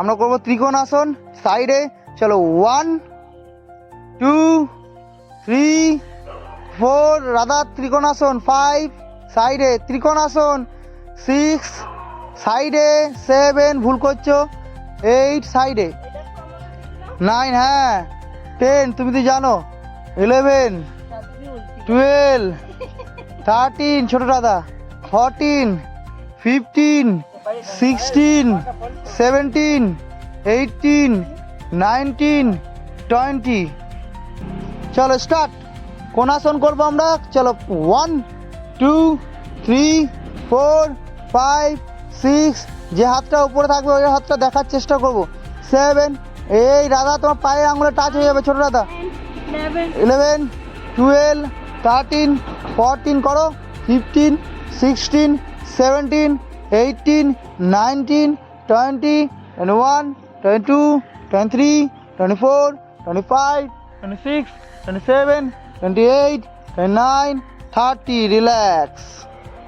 আমরা করবো ত্রিকোণাসন সাইডে। চলো 1 2 3 4, রাধা ত্রিকোণাসন 5 সাইডে, ত্রিকোণাসন 6 সাইডে, 7 ভুল করছো, 8 সাইডে, 9 হ্যাঁ, 10 তুমি তো জানো, 11 12 13 ছোট রাধা, 14 15 16 17 18 19 20। চলো স্টার্ট। কোন আসন করবো আমরা? চলো 1 2 3 4 5 6, যে হাতটা উপরে থাকবে ওই হাতটা দেখার চেষ্টা করবো, 7, এই রাধা তোমার পায়ের আঙুলে টাচ হয়ে যাবে ছোট রাধা, 11 12 13 14 করো, 15 16 17 18 19 20 21 22 23 24 25 26 27 28 29 30। রিল্যাক্স।